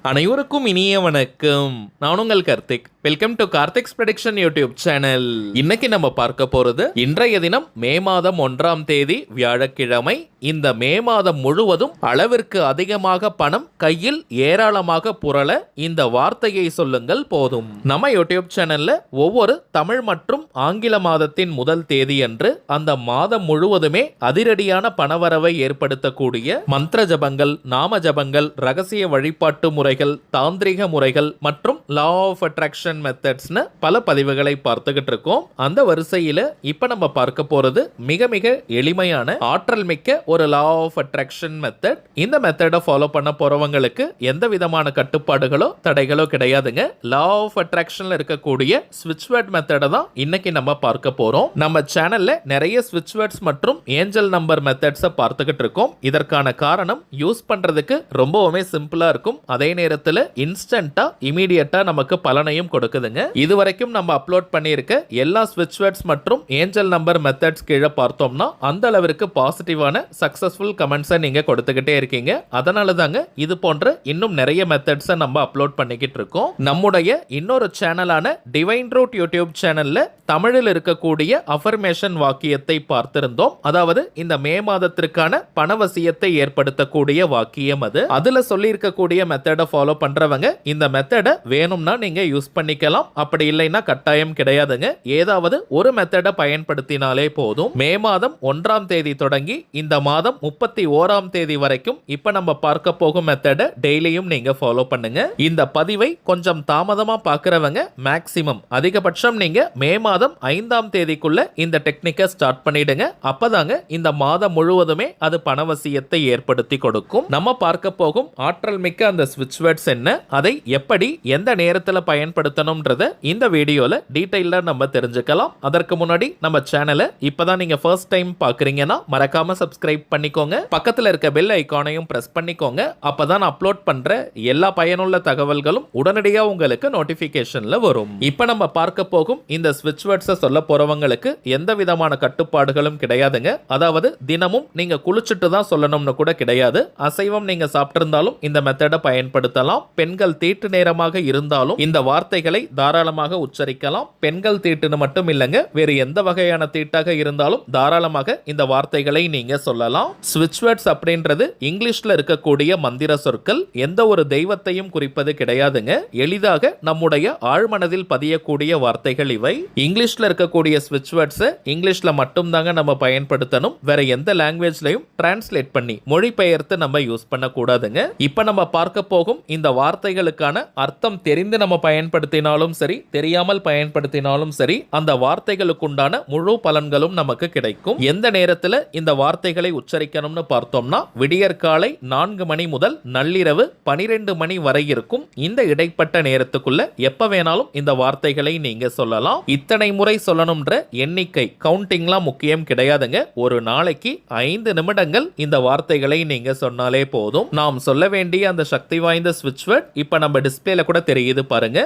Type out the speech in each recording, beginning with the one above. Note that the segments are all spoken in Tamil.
அனைவருக்கும் இனிய வணக்கம். நான் உங்கள் Karthik. Welcome to Karthik's prediction YouTube channel. இன்னைக்கு நம்ம பார்க்க போறது இன்றைய தினம் மே மாதம் 1ஆம் தேதி வியாழக்கிழமை. இந்த மே மாதம் முழுவதும் அளவிற்கு அதிகமாக பணம் கையில் ஏராளமாக புரள இந்த வார்த்தையை சொல்லுங்கள் போதும். நம்ம யூடியூப் சேனல்ல ஒவ்வொரு தமிழ் மற்றும் ஆங்கில மாதத்தின் முதல் தேதி அன்று அந்த மாதம் முழுவதுமே அதிரடியான பணவரவை ஏற்படுத்தக்கூடிய மந்திர ஜபங்கள், நாம ஜபங்கள், ரகசிய வழிபாட்டு முறைகள், தாந்திரிக முறைகள் மற்றும் லா ஆஃப் அட்ராக்ஷன் மெத்தட்ஸ்னு பல பதிவுகளை பார்த்துக்கிட்டு இருக்கோம். அந்த வரிசையில இப்ப நம்ம பார்க்க போறது மிக மிக எளிமையான ஆற்றல் மிக்க ஒரு லா ஆஃப் அட்ராக்ஷன் மெத்தட். இந்த மெத்தடை ஃபாலோ பண்ண போறவங்களுக்கு எந்த விதமான கட்டுப்பாடுகளோ தடைகளோ கிடையாதுங்க. லா ஆஃப் அட்ராக்ஷன்ல இருக்கக்கூடிய ஸ்விட்ச் வேர்ட் மெத்தடை தான் இன்னைக்கு நம்ம பார்க்க போறோம். நம்ம சேனல்ல நிறைய ஸ்விட்ச் வேர்ட்ஸ் மற்றும் ஏஞ்சல் நம்பர் மெத்தட்ஸை பார்த்துக்கிட்டு இருக்கோம். இதற்கான காரணம் யூஸ் பண்றதுக்கு ரொம்பவுமே சிம்பிளா இருக்கும். அதே நேரத்தில் இன்ஸ்டன்டா இமீடியட்டா நமக்கு பலனையும் கொடுக்குதுங்க. இதுவரைக்கும் நம்ம அப்லோட் பண்ணியிருக்க எல்லா ஸ்விட்ச் வேர்ட்ஸ் மற்றும் ஏஞ்சல் நம்பர் மெத்தட்ஸ் கீழே பார்த்தோம்னா அந்த அளவிற்கு பாசிட்டிவான சக்சஸ்ஃபுல் கமெண்ட்ஸை நீங்க கொடுத்துக்கிட்டே இருக்கீங்க. அதனால தாங்க இது போன்ற இன்னும் நிறைய மெத்தட்ஸை நம்ம அப்லோட் பண்ணிக்கிட்டு இருக்கோம். நம்முடைய இன்னொரு சேனலான டிவைன் ரூட் யூடியூப் சேனல்ல தமிழில் இருக்கக்கூடிய அஃபர்மேஷன் வாக்கியத்தை பார்த்திருந்தோம். அதாவது இந்த மே மாதத்திற்கான பணவசியத்தை ஏற்படுத்தக்கூடிய வாக்கியம் அது. அதுல சொல்லி இருக்கக்கூடிய மெத்தடை ஃபாலோ பண்றவங்க இந்த மெத்தடை வேணும்னா நீங்க யூஸ் பண்ணிக்கலாம். அப்படி இல்லைன்னா கட்டாயம் கிடையாதுங்க. ஏதாவது ஒரு மெத்தடை பயன்படுத்தினாலே போதும். மே மாதம் 1ஆம் தேதி தொடங்கி இந்த மாதம் 31ஆம் தேதி வரைக்கும் இப்ப நம்ம பார்க்க போகும் மெத்தடை டெய்லியும் நீங்க ஃபாலோ பண்ணுங்க. இந்த பதிவை கொஞ்சம் தாமதமா பார்க்கறவங்க மேக்ஸிமம் அதிகபட்சம் நீங்க மே மாதம் 5ஆம் தேதிக்குள்ள இந்த டெக்னிக்கை ஸ்டார்ட் பண்ணிடுங்க. அப்பதாங்க இந்த மாதம் முழுவதுமே அது பணவசியத்தை ஏற்படுத்தி கொடுக்கும். நம்ம பார்க்க போகும் ஆற்றல் மிக்க அந்த ஸ்விட்ச் வேர்ட்ஸ் என்ன, அதை எப்படி எந்த நேரத்தில் பயன்படுத்தணும்ன்றத இந்த வீடியோல டீடைலா நம்ம தெரிஞ்சுக்கலாம். அதற்கு முன்னாடி நம்ம சேனலை இப்பதான் நீங்க ஃபர்ஸ்ட் டைம் பார்க்கறீங்கன்னா மறக்காம சப்ஸ்கிரைப் பண்ணிக்கோங்க. பக்கத்துல இருக்க பெல் ஐகானையும் பிரஸ் பண்ணிக்கோங்க. அப்பதான் அப்லோட் பண்ற எல்லா பயனுள்ள தகவல்களும் உடனடியா உங்களுக்கு நோட்டிபிகேஷன்ல வரும். இப்ப நம்ம பார்க்க போகும் இந்த ஸ்விட்ச் வேர்ட்ஸை சொல்ல போறவங்களுக்கு எந்த விதமான கட்டுப்பாடுகளும் கிடையாதுங்க. அதாவது தினமும் நீங்க குளிச்சுட்டு தான் சொல்லணும்னு கூட கிடையாது. அசைவம் நீங்க சாப்பிட்டிருந்தாலும் இந்த மெத்தடை பயன்படுத்தலாம். பெண்கள் தீட்டு நேரமாக இருந்தாலும் இந்த வார்த்தைகளை தாராளமாக உச்சரிக்கலாம். பெண்கள் தீட்டுன்னு மட்டும் இல்லைங்க, வேறு எந்த வகையான தீட்டாக இருந்தாலும் தாராளமாக இந்த வார்த்தைகளை நீங்க சொல்லலாம். ஸ்விட்ச் வேர்ட்ஸ் அப்படின்றது இங்கிலீஷ்ல இருக்கக்கூடிய மந்திர சொற்கள். எந்த ஒரு தெய்வத்தையும் குறிப்பது கிடையாதுங்க. எளிதாக நம்முடைய ஆழ்மனதில் பதியக்கூடிய வார்த்தைகள் இவை. இங்கிலீஷ்ல இருக்கக்கூடிய ஸ்விட்ச் வேர்ட்ஸ் இங்கிலீஷ்ல மட்டும் தாங்க நம்ம பயன்படுத்தணும். வேற எந்த லாங்குவேஜ்லயும் டிரான்ஸ்லேட் பண்ணி மொழிபெயர்த்து நம்ம யூஸ் பண்ண கூடாதுங்க. இப்ப நம்ம பார்க்க போகும் இந்த வார்த்தைகளுக்கான அர்த்தம் தெரிந்து நம்ம பயன்படுத்தினாலும் சரி, தெரியாமல் பயன்படுத்தினாலும் சரி, அந்த வார்த்தைகளுக்குண்டான முழு பலன்களும் நமக்கு கிடைக்கும். எந்த நேரத்தில் இந்த வார்த்தைகளை உச்சரிக்கணும்னு பார்த்தோம்னா விடியற்காலை 4 மணி முதல் நள்ளிரவு 12 மணி வரை இருக்கும். இந்த இடைப்பட்ட நேரத்துக்குள்ள எப்ப வேணாலும் இந்த வார்த்தைகளை நீங்க சொல்லலாம். இத்தனை முறை சொல்லணும்ன்ற எண்ணிக்கை கவுண்டிங்லாம் முக்கியம் கிடையாதுங்க. ஒரு நாளைக்கு 5 நிமிடங்கள் இந்த வார்த்தைகளை நீங்க சொன்னாலே போதும். நாம் சொல்ல வேண்டிய அந்த சக்தி வாய்ந்த ஸ்விட்ச் வேர்ட் இப்ப நம்ம டிஸ்பிளேல கூட தெரியுது பாருங்க.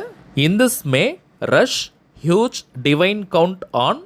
In this May, rush huge divine count on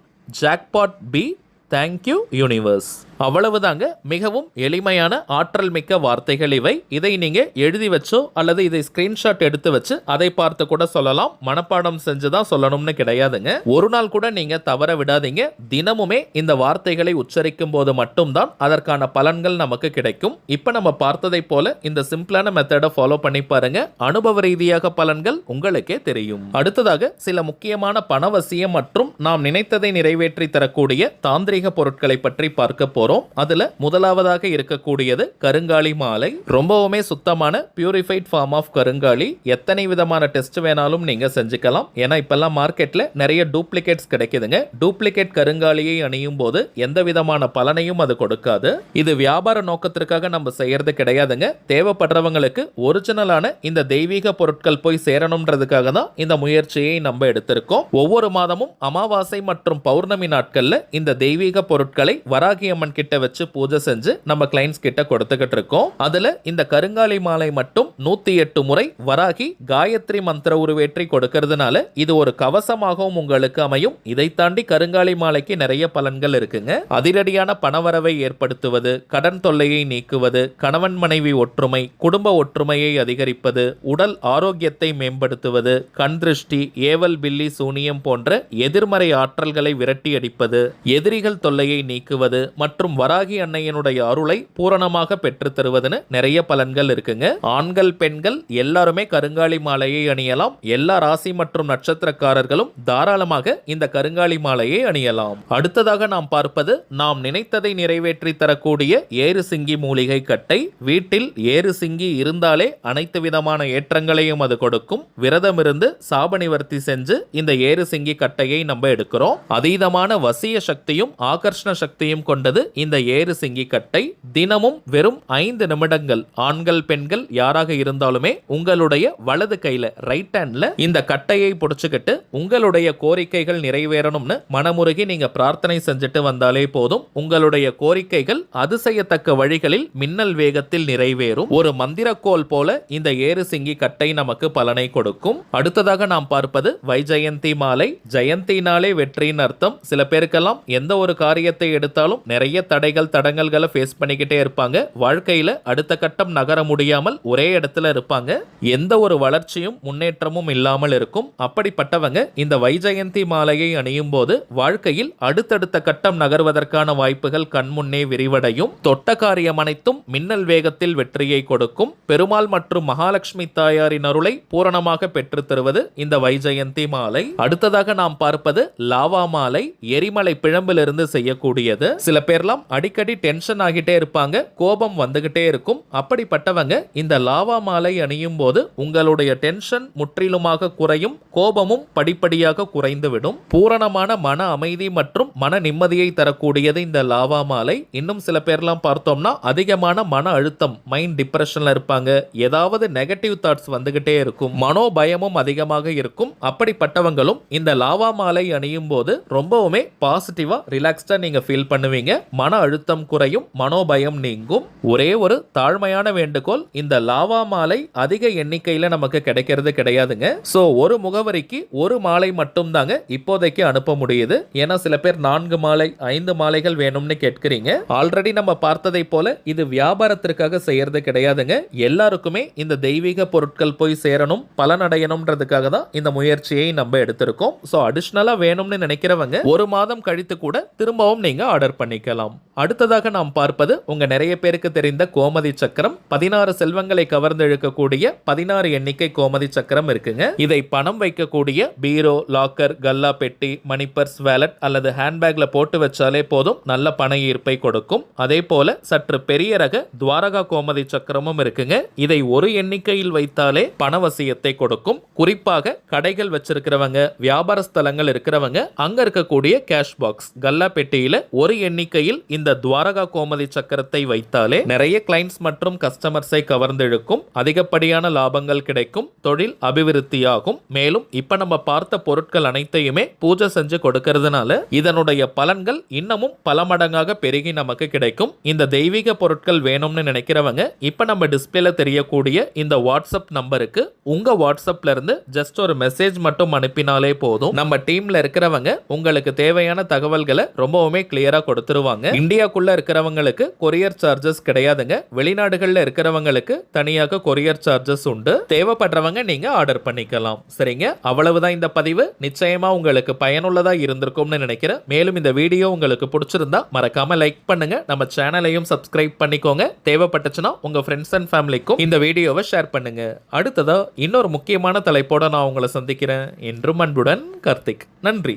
jackpot B. Thank you universe. அவ்வளவுதாங்க. மிகவும் எளிமையான ஆற்றல் மிக்க வார்த்தைகள் இவை. இதை நீங்க எழுதி வச்சோ அல்லது இதை ஸ்கிரீன்ஷாட் எடுத்து வச்சு அதை பார்த்து கூட சொல்லலாம். மனப்பாடம் செஞ்சுதான் சொல்லணும்னு கிடையாதுங்க. ஒரு நாள் கூட நீங்க தவற விடாதீங்க. தினமுமே இந்த வார்த்தைகளை உச்சரிக்கும் போது மட்டும்தான் அதற்கான பலன்கள் நமக்கு கிடைக்கும். இப்ப நம்ம பார்த்ததை போல இந்த சிம்பிளான மெத்தடை ஃபாலோ பண்ணி பாருங்க. அனுபவ ரீதியாக பலன்கள் உங்களுக்கே தெரியும். அடுத்ததாக சில முக்கியமான பணவசியம் மற்றும் நாம் நினைத்ததை நிறைவேற்றி தரக்கூடிய தாந்திரிக பொருட்களை பற்றி பார்க்க போறோம். அதுல முதலாவதாக இருக்கக்கூடியது கருங்காலி மாலை. ரொம்பவுமே சுத்தமான பியூரிஃபைட் ஃபார்ம் ஆஃப் கருங்காலி. எத்தனை விதமான டெஸ்ட் வேணாலும் நீங்க செஞ்சுக்கலாம். ஏன்னா இப்பெல்லாம் மார்க்கெட்ல நிறைய டூப்ளிகேட்ஸ் கிடைக்குதுங்க. டூப்ளிகேட் கருங்காலியை அணியும் போது எந்த விதமான பலனையும் அது கொடுக்காது. இது வியாபார நோக்கத்திற்காக நம்ம செய்யறது கிடையாதுங்க. தேவைப்படுறவங்களுக்கு ஒரிஜினலான இந்த தெய்வீக பொருட்கள் போய் சேரணும்ன்றதுக்காக தான் இந்த முயற்சியை நம்ம எடுத்திருக்கோம். ஒவ்வொரு மாதமும் அமாவாசை மற்றும் பௌர்ணமி நாட்கள்ல இந்த தெய்வீக பொருட்களை வராகி அம்மன் கிட்ட வச்சு பூஜை செஞ்சு நம்ம கிளைண்ட்ஸ் கிட்ட கொடுத்துக்கிட்டு இருக்கோம். அதுல இந்த கருங்காலி மாலை மட்டும் 108 முறை வராகி காயத்ரி மந்திர உருவேற்றி கொடுக்கறதுனால இது ஒரு கவசமாகவும் உங்களுக்கு அமையும். இதை தாண்டி கருங்காலி மாலைக்கு நிறைய பலன்கள் இருக்குங்க. அதிரடியான பணவரவை ஏற்படுத்துவது, கடன் தொல்லையை நீக்குவது, கணவன் மனைவி ஒற்றுமை, குடும்ப ஒற்றுமையை அதிகரிப்பது, உடல் ஆரோக்கியத்தை மேம்படுத்துவது, கண் திருஷ்டி, ஏவல் பில்லி சூனியம் போன்ற எதிர்மறை ஆற்றல்களை விரட்டி அடிப்பது, எதிரிகள் தொல்லையை நீக்குவது மற்றும் வராகி அன்னையினுடைய அருளை பூரணமாக பெற்று தருவதுன்னு நிறைய பலன்கள் இருக்குங்க. ஆண்கள் பெண்கள் எல்லாருமே கருங்காலி மாலையை அணியலாம். எல்லா ராசி மற்றும் நட்சத்திரக்காரர்களும் தாராளமாக இந்த கருங்காலி மாலையை அணியலாம். அடுத்ததாக நாம் பார்ப்பது நாம் நினைத்ததை நிறைவேற்றி தரக்கூடிய ஏறு சிங்கி மூலிகை கட்டை. வீட்டில் ஏறு சிங்கி இருந்தாலே அனைத்து விதமான ஏற்றங்களையும் அது கொடுக்கும். விரதம் இருந்து சாப நிவர்த்தி செஞ்சு இந்த ஏறு சிங்கி கட்டையை நம்ம எடுக்கிறோம். அதீதமான வசிய சக்தியும் ஆகர்ஷண சக்தியும் கொண்டது இந்த ஏறு சிங்கி கட்டை. தினமும் வெறும் 5 நிமிடங்கள் ஆண்கள் பெண்கள் யாராக இருந்தாலுமே உங்களுடைய வலது கையில ரைட் ஹேண்ட்ல இந்த கட்டையை புடிச்சுக்கிட்டு உங்களுடைய கோரிக்கைகள் நிறைவேறணும்னு மனமுருகி நீங்க பிரார்த்தனை செஞ்சுட்டு வந்தாலே போதும். உங்களுடைய கோரிக்கைகள் அதிசயத்தக்க வழிகளில் மின்னல் வேகத்தில் நிறைவேறும். ஒரு மந்திரக்கோல் போல இந்த ஏறு சிங்கி கட்டை நமக்கு பலனை கொடுக்கும். அடுத்ததாக நாம் பார்ப்பது வைஜெயந்தி மாலை. ஜெயந்தினாலே வெற்றின்னு அர்த்தம். சில பேருக்கெல்லாம் எந்த ஒரு காரியத்தை எடுத்தாலும் நிறைய தடைகள் தடங்கல்களை ஃபேஸ் பண்ணிக்கிட்டே இருப்பாங்க. வாழ்க்கையில அடுத்த கட்டம் நகர முடியாமல் ஒரே இடத்துல இருப்பாங்க. எந்த ஒரு வளர்ச்சியும் முன்னேற்றமும் இல்லாமல் இருக்கும். அப்படிப்பட்டவங்க இந்த வைஜெயந்தி மாலையை அணியும் போது வாழ்க்கையில் அடுத்தடுத்த கட்டம் நகர்வதற்கான வாய்ப்புகள் கண்முன்னே விரிவடையும். தொட்ட காரியம் அனைத்தும் மின்னல் வேகத்தில் வெற்றியை கொடுக்கும். பெருமாள் மற்றும் மகாலட்சுமி தாயாரின் அருளை பூரணமாக பெற்று தருவது இந்த வைஜெயந்தி மாலை. அடுத்ததாக நாம் பார்ப்பது லாவா மாலை. எரிமலை பிழம்பிலிருந்து செய்யக்கூடியது. சில பேர்லாம் அடிக்கடி டென்ஷன் ஆகிட்டே இருப்பாங்க, கோபம் வந்துகிட்டே இருக்கும். அப்படிப்பட்டவங்க இந்த லாவா மாலை அணியும் போது உங்களுடைய டென்ஷன் முற்றிலுமாக குறையும், கோபமும் படிப்படியாக குறைந்துவிடும். பூரணமான மன அமைதி மற்றும் மன நிம்மதியை தரக்கூடியது இந்த லாவா மாலை. இன்னும் சில பேர்லாம் பார்த்தோம்னா அதிகமான மன அழுத்தம், மைண்ட் டிப்ரெஷன்ல இருப்பாங்க. ஏதாவது நெகட்டிவ் தாட்ஸ் வந்துகிட்டே இருக்கும், மனோபயமும் அதிகமாக இருக்கும். அப்படிப்பட்டவங்களும் இந்த லாவா மாலை அணியும் போது ரொம்பவுமே பாசிட்டிவா ரிலாக்ஸ்டா நீங்க ஃபீல் பண்ணுவீங்க. மன அழுத்தம் குறையும், மனோபயம் நீங்கும். ஒரே ஒரு தாழ்மையான வேண்டுகோள், இந்த லாவா மாலை அதிக எண்ணிக்கையில நமக்கு கிடைக்கிறது கிடையாதுங்க. சோ ஒரு முகவரிக்கு ஒரு மாலை மட்டும் தாங்க இப்போதைக்கு அனுப்ப முடியுது. ஏன்னா சில பேர் 4 மாலை 5 மாலைகள் வேணும்னு கேட்கிறீங்க. ஆல்ரெடி நம்ம பார்த்ததை போல இது வியாபாரத்திற்காக செய்யறது கிடையாதுங்க. எல்லாருக்குமே இந்த தெய்வீக பொருட்கள் போய் சேரணும், பலனடையணும்ன்றதுக்காக தான் இந்த முயற்சியை நம்ம எடுத்திருக்கோம். சோ அடிஷனலா வேணும்னு நினைக்கிறவங்க ஒரு மாதம் கழித்து கூட திரும்பவும் நீங்க ஆர்டர் பண்ணிக்கலாம். அடுத்ததாக நாம் பார்ப்பது உங்க நிறைய பேருக்கு தெரிந்த கோமதி சக்கரம். 16 செல்வங்களை கவர்ந்து இழுக்கக்கூடிய 16 எண்ணிக்கை கோமதி சக்கரம் இருக்குங்க. இதை பணம் வைக்கக்கூடிய பீரோ, லாக்கர், கல்லா பெட்டி, மணி பர்ஸ், வேலட் அல்லது ஹேண்ட்பேக்ல போட்டு வச்சாலே போதும் நல்ல பண ஈர்ப்பை கொடுக்கும். அதே போல சற்று பெரிய ரக துவாரகா கோமதி சக்கரமும் இருக்குங்க. இதை ஒரு எண்ணிக்கையில் வைத்தாலே பணவசியத்தை கொடுக்கும். குறிப்பாக கடைகள் வச்சிருக்கிறவங்க, வியாபார ஸ்தலங்கள் இருக்கிறவங்க, அங்க இருக்கக்கூடிய கேஷ் பாக்ஸ் கல்லா பெட்டியில ஒரு எண்ணிக்கையில் இந்த துவாரகா கோமதி சக்கரத்தை வைத்தாலே நிறைய கிளைண்ட்ஸ் மற்றும் கஸ்டமர்ஸை கவர்ந்து இழுக்கும். அதிகப்படியான லாபங்கள் கிடைக்கும், தொழில் அபிவிருத்தியாகும். மேலும் இப்ப நம்ம பார்த்த பொருட்கள் அனைத்தையுமே பூஜை செஞ்சு கொடுக்கிறதுனால இதனுடைய பலன்கள் இன்னமும் பல மடங்காக பெருகி நமக்கு கிடைக்கும். இந்த தெய்வீக பொருட்கள் வேணும்னு நினைக்கிறவங்க இப்ப நம்ம டிஸ்பிளேல தெரியக்கூடிய இந்த வாட்ஸ்அப் நம்பருக்கு உங்க வாட்ஸ்அப்ல இருந்து ஜஸ்ட் ஒரு மெசேஜ் மட்டும் அனுப்பினாலே போதும். நம்ம டீம்ல இருக்கிறவங்க உங்களுக்கு தேவையான தகவல்களை ரொம்பவுமே கிளியரா கொடுத்துருவாங்க. இந்தியாக்குள்ள இருக்கிறவங்களுக்கு கொரியர் சார்ஜஸ் கிடையாதுங்க. வெளிநாடுகள்ல இருக்கிறவங்களுக்கு தனியாக கொரியர் சார்ஜஸ் உண்டு. தேவைப்படுறவங்க நீங்க ஆர்டர் பண்ணிக்கலாம். சரிங்க, அவ்வளவுதான் இந்த பதிவு. நிச்சயமா உங்களுக்கு பயனுள்ளதா இருந்திருக்கும்னு நினைக்கிறேன். மேலும் இந்த வீடியோ உங்களுக்கு பிடிச்சிருந்தா மறக்காம லைக் பண்ணுங்க. நம்ம சேனலையும் சப்ஸ்கிரைப் பண்ணிக்கோங்க. தேவைப்பட்டுச்சுன்னா உங்க ஃப்ரெண்ட்ஸ் அண்ட் ஃபேமிலிக்கும் இந்த வீடியோவை ஷேர் பண்ணுங்க. அடுத்ததா இன்னொரு முக்கியமான தலைப்போட நான் உங்களை சந்திக்கிறேன். என்றும் அன்புடன் கார்த்திக். நன்றி.